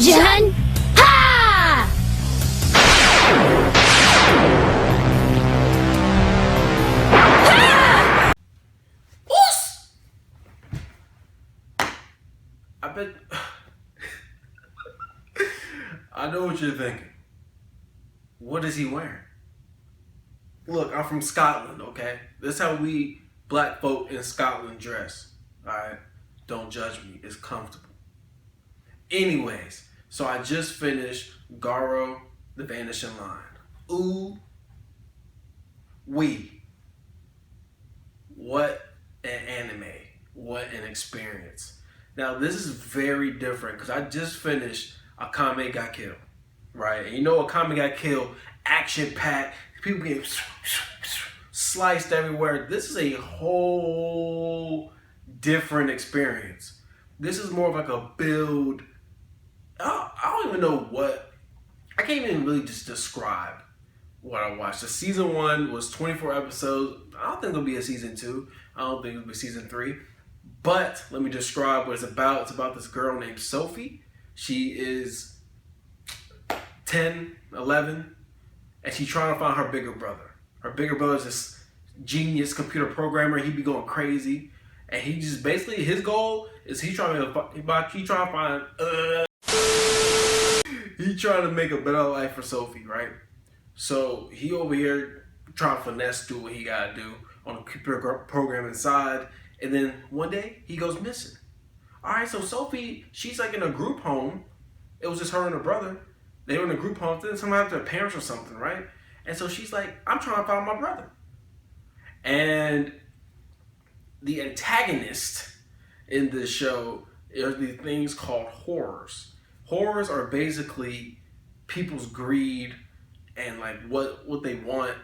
Jan, ha! I bet. I know what you're thinking. What is he wearing? Look, I'm from Scotland, okay? This is how we black folk in Scotland dress, alright? Don't judge me, it's comfortable. Anyways, so I just finished Garo, the Vanishing Line. Ooh, wee. What an anime. What an experience. Now, this is very different because I just finished Akame Got Killed, right? And you know Akame Got Killed, action-packed, people getting sliced everywhere. This is a whole different experience. This is more of like a build. I don't even know what, I can't even really just describe what I watched. The season 1 was 24 episodes. I don't think there'll be a season 2. I don't think it'll be season 3. But let me describe what it's about. It's about this girl named Sophie. She is 10, 11, and she's trying to find her bigger brother. Her bigger brother is this genius computer programmer. He be going crazy, and he just basically, his goal is he trying to make a better life for Sophie, right? So he over here trying to finesse, do what he gotta do on the computer programming side. And then one day he goes missing. All right, so Sophie, she's like in a group home. It was just her and her brother. They were in a group home. Then something happened to their parents or something, right? And so she's like, I'm trying to find my brother. And the antagonist in this show are these things called horrors. Horrors are basically people's greed and like what they want,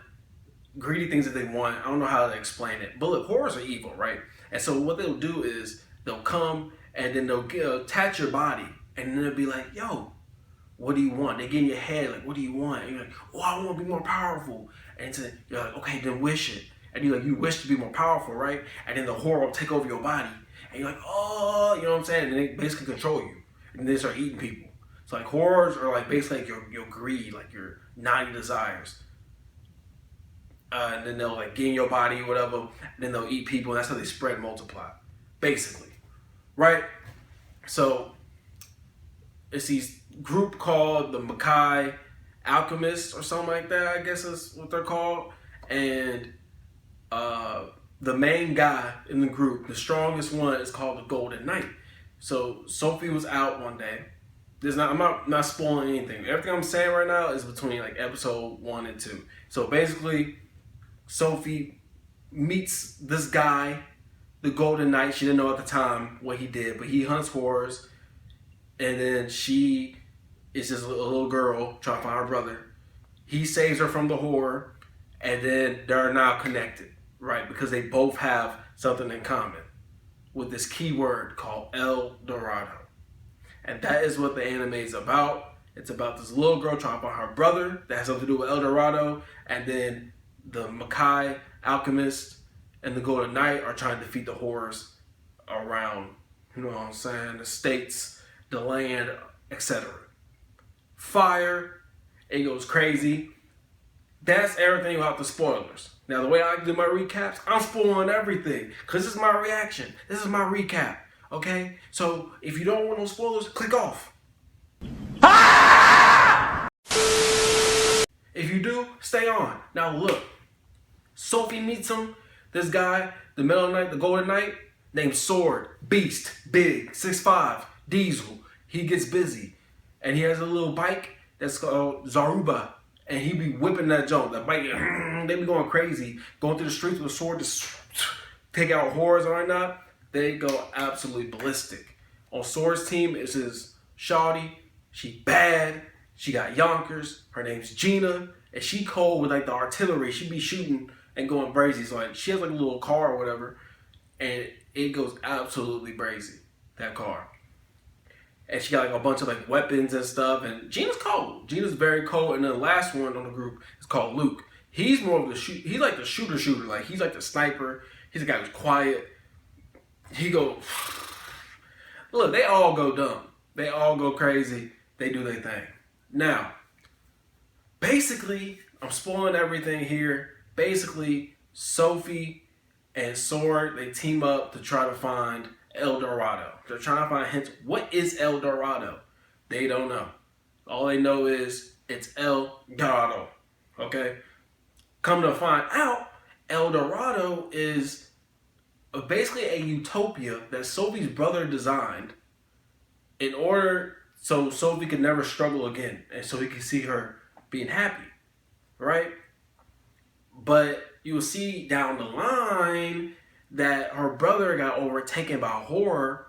greedy things that they want. I don't know how to explain it. But look, horrors are evil, right? And so what they'll do is they'll come and then they'll attach your body, and then they'll be like, yo, what do you want? They get in your head like, what do you want? And you're like, oh, I want to be more powerful. And so you're like, okay, then wish it. And you're like, you wish to be more powerful, right? And then the horror will take over your body. And you're like, oh, you know what I'm saying? And they basically control you. And they start eating people. So like horrors are like basically like your greed, like your naughty desires. And then they'll like get in your body or whatever, and then they'll eat people, and that's how they spread and multiply, basically, right? So it's these group called the Makai Alchemists or something like that, I guess is what they're called. And the main guy in the group, the strongest one, is called the Golden Knight. So Sophie was out one day. I'm not spoiling anything. Everything I'm saying right now is between like episode 1 and 2. So basically, Sophie meets this guy, the Golden Knight. She didn't know at the time what he did, but he hunts horrors. And then she is just a little girl trying to find her brother. He saves her from the horror, and then they're now connected, right? Because they both have something in common with this keyword called El Dorado. And that is what the anime is about. It's about this little girl trying to find her brother. That has something to do with El Dorado. And then the Makai Alchemist and the Golden Knight are trying to defeat the horrors around, you know what I'm saying, the states, the land, etc. Fire, it goes crazy. That's everything without the spoilers. Now, the way I do my recaps, I'm spoiling everything because this is my reaction. This is my recap, okay? So if you don't want no spoilers, click off. If you do, stay on. Now look, Sophie meets him, this guy, the Metal Knight, the Golden Knight, named Sword, Beast, Big, 6'5", Diesel. He gets busy, and he has a little bike that's called Zaruba, and he be whipping that junk. That bike, they be going crazy, going through the streets with a sword to take out horrors and whatnot. They go absolutely ballistic. On Sword's team is his shawty. She bad. She got Yonkers. Her name's Gina, and she cold with like the artillery. She be shooting and going crazy. So like she has like a little car or whatever, and it goes absolutely crazy, that car. And she got like a bunch of like weapons and stuff. And Gina's cold. Gina's very cold. And then the last one on the group is called Luke. He's more of the he's like the shooter. Like he's like the sniper. He's the guy who's quiet. He go, look, they all go dumb. They all go crazy. They do their thing. Now, basically, I'm spoiling everything here. Basically, Sophie and Sword, they team up to try to find El Dorado. They're trying to find hints. What is El Dorado? They don't know. All they know is it's El Dorado. Okay? Come to find out, El Dorado is basically a utopia that Sophie's brother designed in order so Sophie could never struggle again and so he could see her being happy. Right? But you'll see down the line that her brother got overtaken by horror,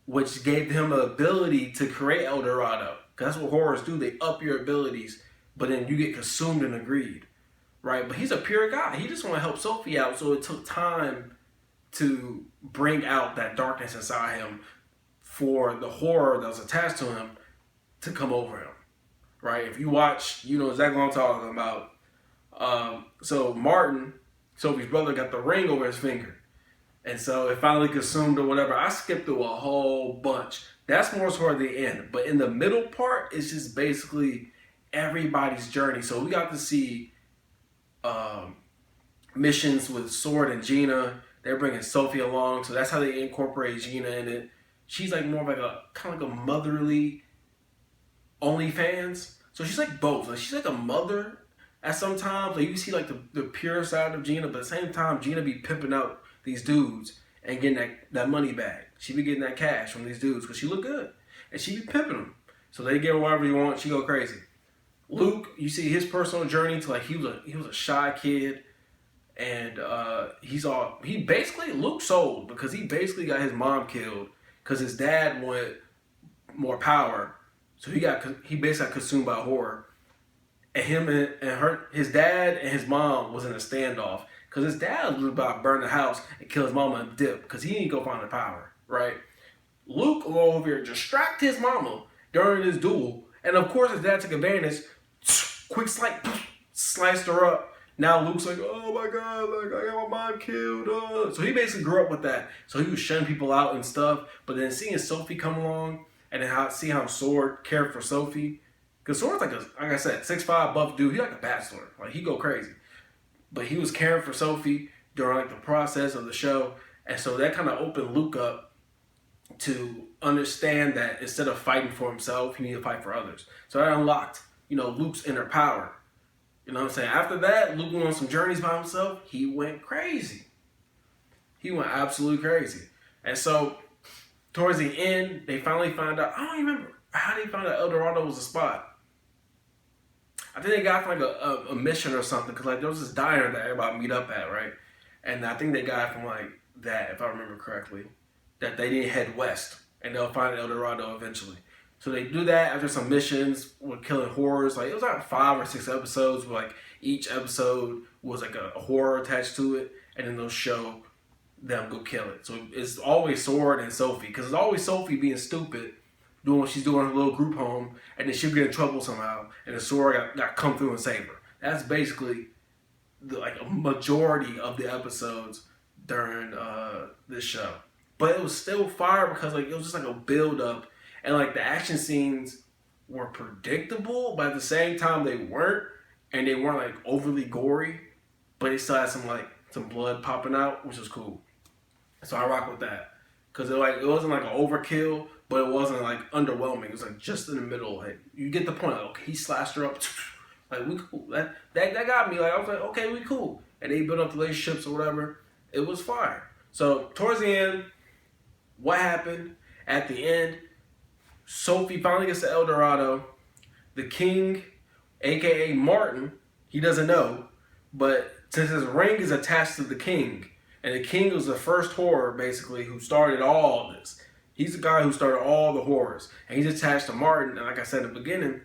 which gave him the ability to create El Dorado. Because that's what horrors do. They up your abilities, but then you get consumed in the greed. Right? But he's a pure guy. He just want to help Sophie out, so it took time to bring out that darkness inside him for the horror that was attached to him to come over him. Right? If you watch, you know exactly what I'm talking about. So Martin, Sophie's brother, got the ring over his finger. And so it finally consumed or whatever. I skipped through a whole bunch. That's more toward the end. But in the middle part, it's just basically everybody's journey. So we got to see missions with Sword and Gina. They're bringing Sophie along. So that's how they incorporate Gina in it. She's like more of like a kind of like a motherly OnlyFans. So she's like both. Like she's like a mother at some times. Like you see like the pure side of Gina, but at the same time, Gina be pimping out these dudes and getting that money back. She be getting that cash from these dudes because she look good. And she be pimping them. So they get her whatever you want, she go crazy. Luke, you see his personal journey to like he was a shy kid. And he basically, Luke sold because he basically got his mom killed because his dad wanted more power. So he basically got consumed by horror. And his dad and his mom was in a standoff because his dad was about to burn the house and kill his mama and dip because he didn't go find the power, right? Luke will go over here, distract his mama during this duel, and of course his dad took advantage, quick sliced her up. Now Luke's like, oh my god, like I got my mom killed. So he basically grew up with that. So he was shunning people out and stuff. But then seeing Sophie come along and then see how Sword cared for Sophie. Because Sword's like I said, 6'5" buff dude. He like a bachelor. Like he go crazy. But he was caring for Sophie during like the process of the show. And so that kind of opened Luke up to understand that instead of fighting for himself, he needed to fight for others. So that unlocked, Luke's inner power. You know what I'm saying? After that, Luke went on some journeys by himself. He went crazy. He went absolutely crazy. And so, towards the end, they finally found out. I don't even remember how they found out El Dorado was a spot. I think they got from like a mission or something. Because like there was this diner that everybody meet up at, right? And I think they got from like that, if I remember correctly. That they didn't head west. And they'll find El Dorado eventually. So they do that after some missions with killing horrors. Like it was like 5 or 6 episodes where like each episode was like a horror attached to it, and then they'll show them go kill it. So it's always Sword and Sophie, because it's always Sophie being stupid, doing what she's doing in her little group home, and then she'll get in trouble somehow, and the Sword got come through and save her. That's basically like a majority of the episodes during this show. But it was still fire because like it was just like a build up. And like the action scenes were predictable, but at the same time they weren't, and they weren't like overly gory, but it still had some blood popping out, which was cool. So I rock with that because it wasn't like an overkill, but it wasn't like underwhelming. It was like just in the middle. Like you get the point. Like, okay, he slashed her up. Like we cool. That got me. Like I was like, okay, we cool. And they built up relationships or whatever. It was fire. So towards the end, what happened at the end? Sophie finally gets to El Dorado. The king, aka Martin, he doesn't know, but since his ring is attached to the king, and the king was the first horror basically who started all this. He's the guy who started all the horrors, and he's attached to Martin. And like I said in the beginning,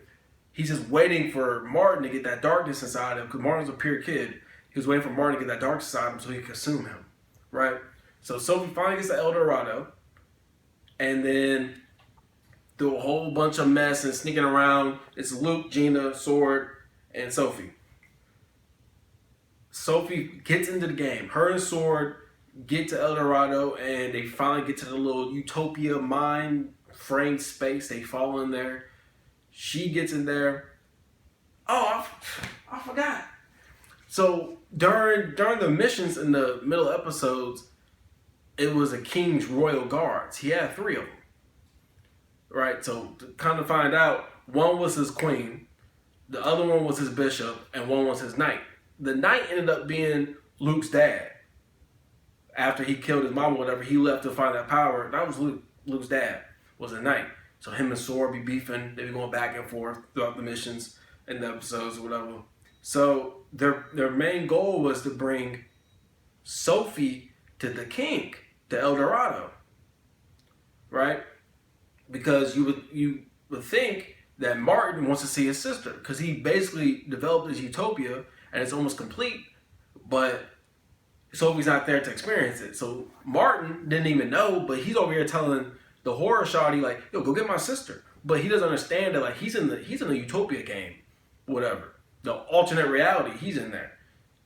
he's just waiting for Martin to get that darkness inside him, because Martin's a pure kid. He was waiting for Martin to get that darkness inside him so he could consume him, right? So Sophie finally gets to El Dorado, and then through a whole bunch of mess and sneaking around, it's Luke, Gina, Sword, and Sophie. Sophie gets into the game. Her and Sword get to El Dorado, and they finally get to the little utopia mind frame space. They fall in there, She gets in there. Oh, I forgot. So during the missions in the middle episodes, it was a king's royal guards. He had 3 of them. Right? So to kind of find out, one was his queen, the other one was his bishop, and one was his knight. The knight ended up being Luke's dad. After he killed his mom or whatever, he left to find that power. That was Luke's dad, was a knight. So him and Sword be beefing. They be going back and forth throughout the missions and the episodes or whatever. So their main goal was to bring Sophie to the king, to El Dorado. Right? Because you would think that Martin wants to see his sister, because he basically developed his utopia and it's almost complete, but Sophie's not there to experience it. So Martin didn't even know, but he's over here telling the horror shawty, like, yo, go get my sister. But he doesn't understand that, like, he's in the utopia game, whatever. The alternate reality, he's in there.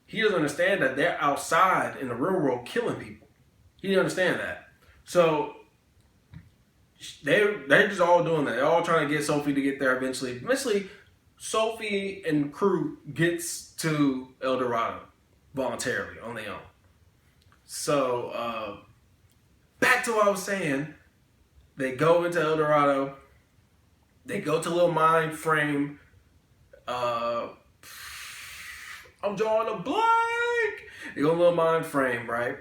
He doesn't understand that they're outside in the real world killing people. He didn't understand that. So they're just all doing that. They're all trying to get Sophie to get there eventually. Eventually, Sophie and crew gets to El Dorado voluntarily on their own. So back to what I was saying. They go into El Dorado. They go to a little mind frame. I'm drawing a blank. They go to a little mind frame, right?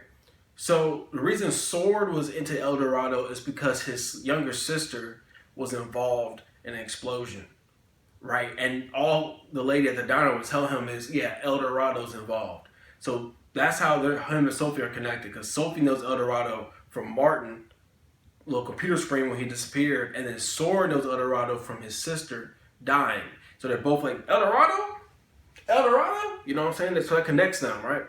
So the reason Sword was into El Dorado is because his younger sister was involved in an explosion, right? And all the lady at the diner would tell him is, yeah, El Dorado's involved. So that's how him and Sophie are connected, because Sophie knows El Dorado from Martin, little computer screen when he disappeared, and then Sword knows El Dorado from his sister dying. So they're both like, El Dorado? El Dorado? You know what I'm saying? So that connects them, right?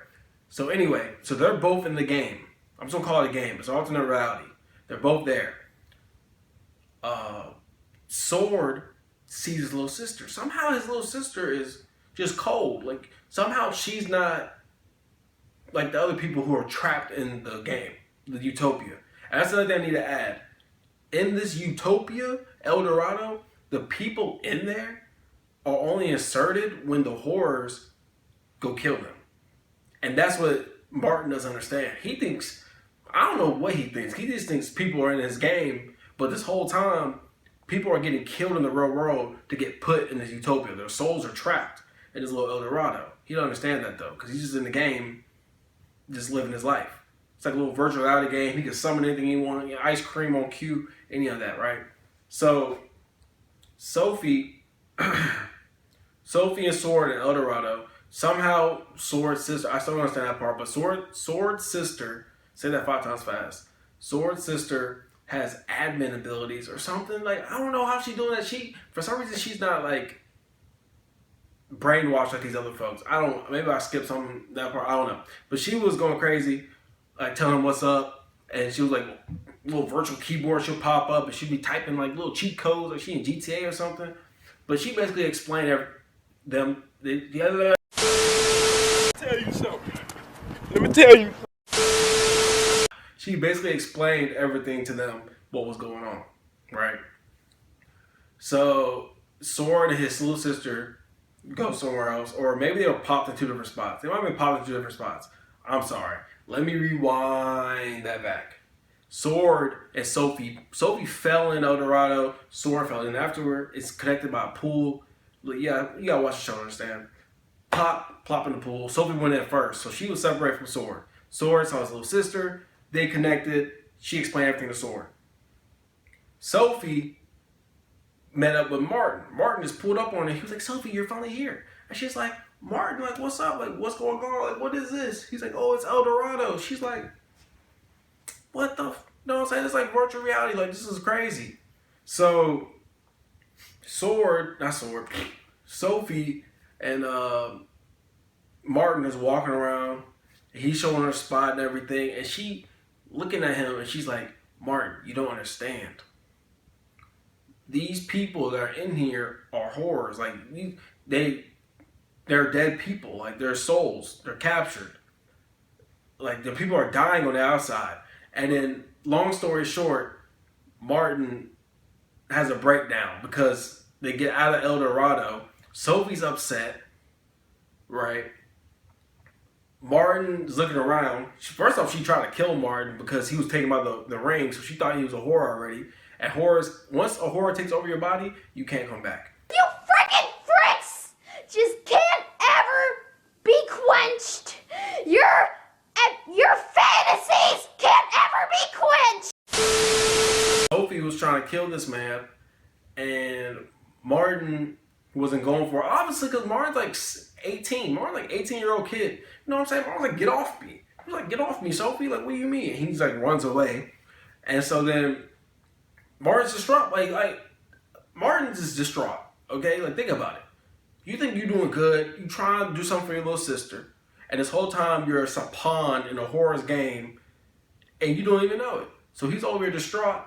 So anyway, so they're both in the game. I'm just gonna call it a game. It's alternate reality. They're both there. Sword sees his little sister. Somehow his little sister is just cold. Like, somehow she's not like the other people who are trapped in the game, the utopia. And that's another thing I need to add. In this utopia, El Dorado, the people in there are only inserted when the horrors go kill them. And that's what Martin doesn't understand. He thinks, I don't know what he thinks. He just thinks people are in his game, but this whole time, people are getting killed in the real world to get put in this utopia. Their souls are trapped in this little El Dorado. He don't understand that though, because he's just in the game, just living his life. It's like a little virtual reality game. He can summon anything he wants, you know, ice cream on cue, any of that, right? So, Sophie and Sword and El Dorado, somehow Sword's sister, I still don't understand that part, but Sword's sister, say that 5 times fast, Sword's sister has admin abilities or something. Like, I don't know how she's doing that. For some reason, she's not like brainwashed like these other folks. Maybe I skipped that part, I don't know. But she was going crazy, like telling them what's up, and she was like, little virtual keyboard, she'll pop up, and she'd be typing like little cheat codes, like she in GTA or something. But she basically explained the other. Tell you something. Let me tell you. She basically explained everything to them, what was going on, right? So Sword and his little sister go somewhere else, or maybe they were popped in 2 different spots. They might have been popped in 2 different spots. I'm sorry. Let me rewind that back. Sword and Sophie fell in El Dorado. Sword fell in afterward. It's connected by a pool. Yeah, you gotta watch the show to understand. Plop in the pool. Sophie went in first, so she was separated from Sword. Sword saw his little sister. They connected. She explained everything to Sword. Sophie met up with Martin. Martin just pulled up on her. He was like, Sophie, you're finally here. And she's like, Martin, like, what's up? Like, what's going on? Like, what is this? He's like, oh, it's El Dorado. She's like, what the? You know what I'm saying? It's like virtual reality. Like, this is crazy. So, Sophie and Martin is walking around. He's showing her a spot and everything. And she looking at him and she's like, Martin, you don't understand. These people that are in here are horrors. Like, they're dead people. Like, they're souls. They're captured. Like, the people are dying on the outside. And then, long story short, Martin has a breakdown because they get out of El Dorado. Sophie's upset, right? Martin's looking around. First off, she tried to kill Martin because he was taken by the ring, so she thought he was a whore already. And once a whore takes over your body, you can't come back. You freaking fricks just can't ever be quenched. Your fantasies can't ever be quenched. Sophie was trying to kill this man, and Martin wasn't going for it. Obviously, because Martin's like 18. Martin's like 18-year-old kid. You know what I'm saying? Martin's like, get off me. He's like, get off me, Sophie. Like, what do you mean? And he's like, runs away. And so then Martin's distraught. Like Martin's is distraught. Okay? Like, think about it. You think you're doing good. You trying to do something for your little sister. And this whole time you're a pawn in a horror's game. And you don't even know it. So he's over here distraught.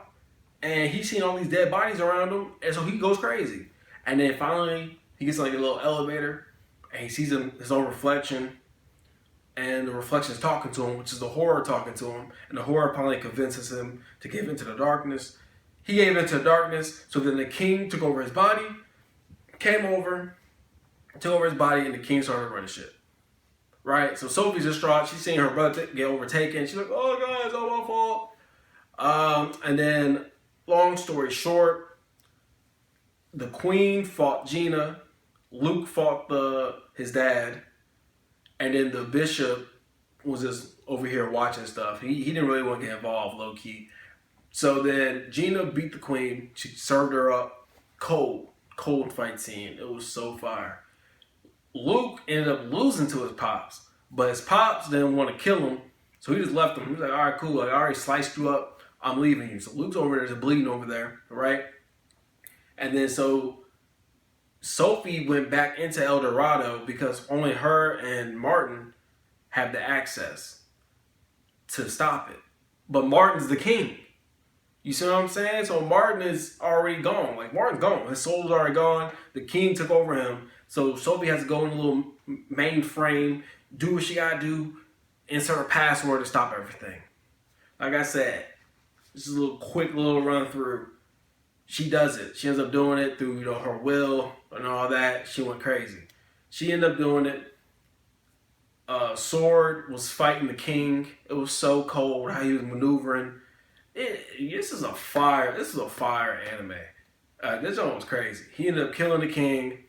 And he's seeing all these dead bodies around him. And so he goes crazy. And then finally, he gets like a little elevator. And he sees his own reflection. And the reflection is talking to him, which is the horror talking to him. And the horror finally convinces him to give into the darkness. He gave into the darkness. So then the king took over his body. Came over. Took over his body. And the king started running shit. Right? So Sophie's distraught. She's seeing her brother get overtaken. She's like, oh, God, it's all my fault. And then, long story short, the queen fought Gina. Luke fought his dad. And then the bishop was just over here watching stuff. He didn't really want to get involved, low-key. So then Gina beat the queen. She served her up. Cold fight scene. It was so fire. Luke ended up losing to his pops. But his pops didn't want to kill him. So he just left him. He was like, all right, cool. Like, I already sliced you up. I'm leaving you. So Luke's over there, just bleeding over there, right? And then so Sophie went back into El Dorado because only her and Martin have the access to stop it. But Martin's the king. You see what I'm saying? So Martin is already gone. Like, Martin's gone. His soul's already gone. The king took over him. So Sophie has to go in a little mainframe, do what she gotta do, insert a password to stop everything. Like I said, this is a quick little run through. She does it. She ends up doing it through, her will and all that. She went crazy. She ended up doing it. Sword was fighting the king. It was so cold how he was maneuvering. This is a fire anime. This one was crazy. He ended up killing the king,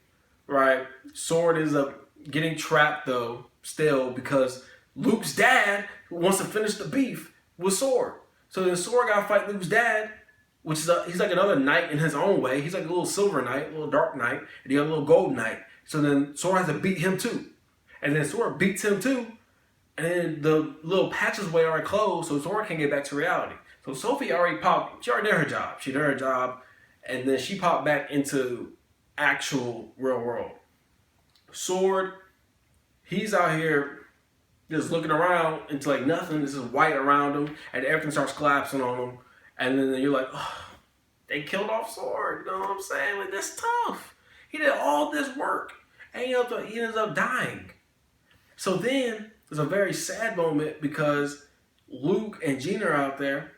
right? Sword ends up getting trapped though, still, because Luke's dad wants to finish the beef with Sword. So then Sword got to fight Luke's dad, which is he's like another knight in his own way. He's like a little silver knight, a little dark knight, and he got a little gold knight. So then Sword has to beat him too. And then Sword beats him too. And then the little patches way are closed, so Sword can't get back to reality. So Sophie already popped. She already did her job. She did her job. And then she popped back into actual real world. Sword, he's out here just looking around into like nothing. This is white around him. And everything starts collapsing on him. And then you're like, oh, they killed off Sword. You know what I'm saying? Like, that's tough. He did all this work. And he ends up dying. So then there's a very sad moment because Luke and Gina are out there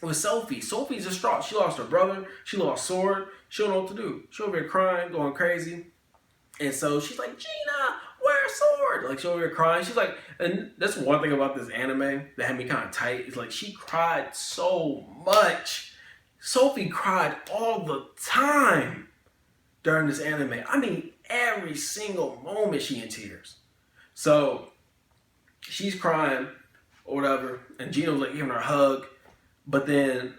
with Sophie. Sophie's distraught. She lost her brother. She lost Sword. She don't know what to do. She's over here crying, going crazy. And so she's like, Gina, where's Sword? Like, she's over here crying. She's like, and that's one thing about this anime that had me kind of tight. It's like, she cried so much. Sophie cried all the time during this anime. I mean, every single moment she in tears. So she's crying or whatever. And Gina was like giving her a hug. But then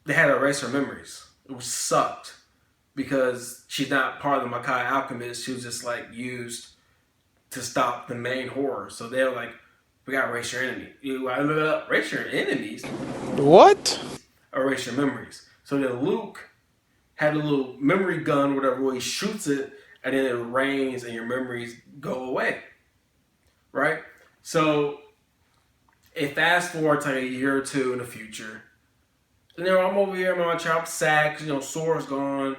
they had to erase her memories. It was sucked because she's not part of the Makai Alchemist. She was just like used to stop the main horror. So they were like, we gotta erase your enemy. Erase your enemies? What? Erase your memories. So then Luke had a little memory gun, whatever, where he shoots it and then it rains and your memories go away. Right? So it fast forward to a year or two in the future. And then I'm over here, I'm sad because, Sword's gone.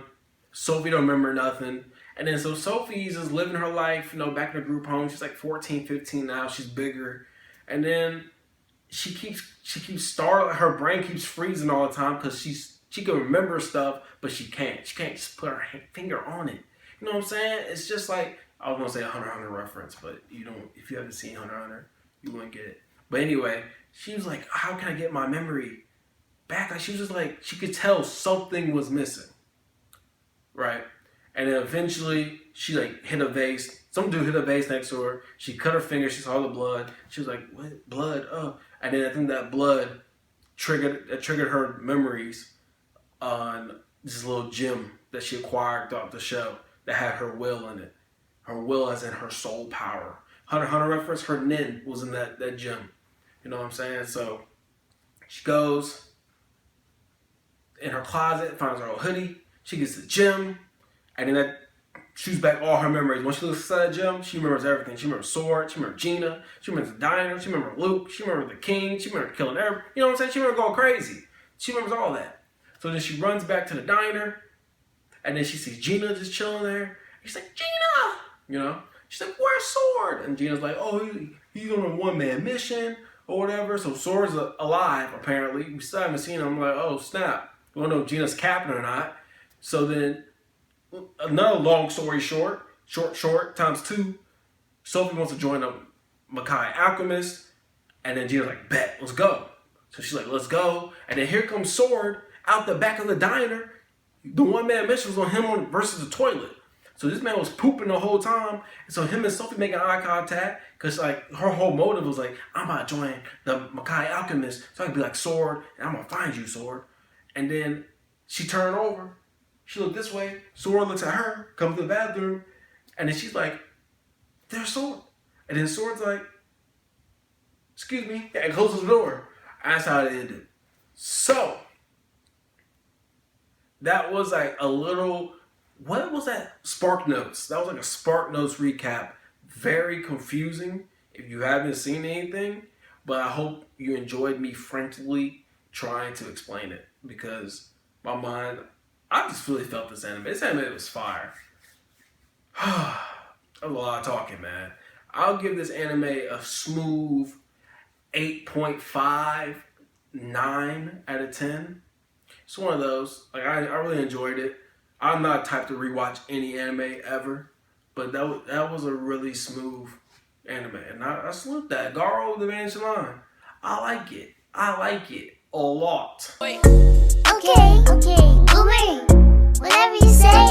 Sophie don't remember nothing. And then so Sophie's just living her life, back in the group home. She's like 14, 15 now. She's bigger. And then she keeps starting, her brain keeps freezing all the time because she's She can remember stuff, but she can't. She can't just put her finger on it. You know what I'm saying? It's just like, I was gonna say a Hunter x Hunter reference, but you don't. If you haven't seen Hunter x Hunter, you wouldn't get it. But anyway, she was like, "How can I get my memory back?" Like she was just like, she could tell something was missing, right? And then eventually, she like hit a vase. Some dude hit a vase next to her. She cut her finger. She saw the blood. She was like, "What blood?" Oh, and then I think that blood triggered her memories on this little gem that she acquired throughout the show that had her will in it. Her will as in her soul power. Hunter x Hunter reference, her nin was in that gem. You know what I'm saying? So she goes in her closet, finds her old hoodie. She gets the gem, and then that shoots back all her memories. When she looks at that gem, she remembers everything. She remembers Sword, she remembers Gina, she remembers the diner, she remembers Luke, she remembers the king, she remembers killing everybody. You know what I'm saying? She remembers going crazy. She remembers all that. So then she runs back to the diner, and then she sees Gina just chilling there. She's like, "Gina!" You know? She's like, "Where's Sword?" And Gina's like, "Oh, he's on a one-man mission or whatever." So Sword's alive, apparently. We still haven't seen him. I'm like, oh, snap. We don't know if Gina's captain or not. So then, another long story short times 2, Sophie wants to join the Makai Alchemist, and then Gina's like, "Bet, let's go." So she's like, "Let's go." And then here comes Sword out the back of the diner. The one-man mission was on him versus the toilet. So this man was pooping the whole time. And so him and Sophie making eye contact, because like her whole motive was like, "I'm about to join the Makai Alchemist so I can be like Sword, and I'm gonna find you, Sword." And then she turned over. She looked this way. Sword looks at her, comes to the bathroom, and then she's like, "There's Sword." And then Sword's like, "Excuse me," and closes the door. That's how it ended. So that was like a little, what was that? Spark Notes. That was like a Spark Notes recap. Very confusing if you haven't seen anything, but I hope you enjoyed me frankly trying to explain it, because my mind, I just really felt this anime. This anime was fire. That was a lot of talking, man. I'll give this anime a smooth 8.5, 9 out of 10. It's one of those. Like I really enjoyed it. I'm not type to rewatch any anime ever, but that was a really smooth anime, and I salute that. Garo, the Vanishing line. I like it. I like it a lot. Okay, Boomer. Whatever you say.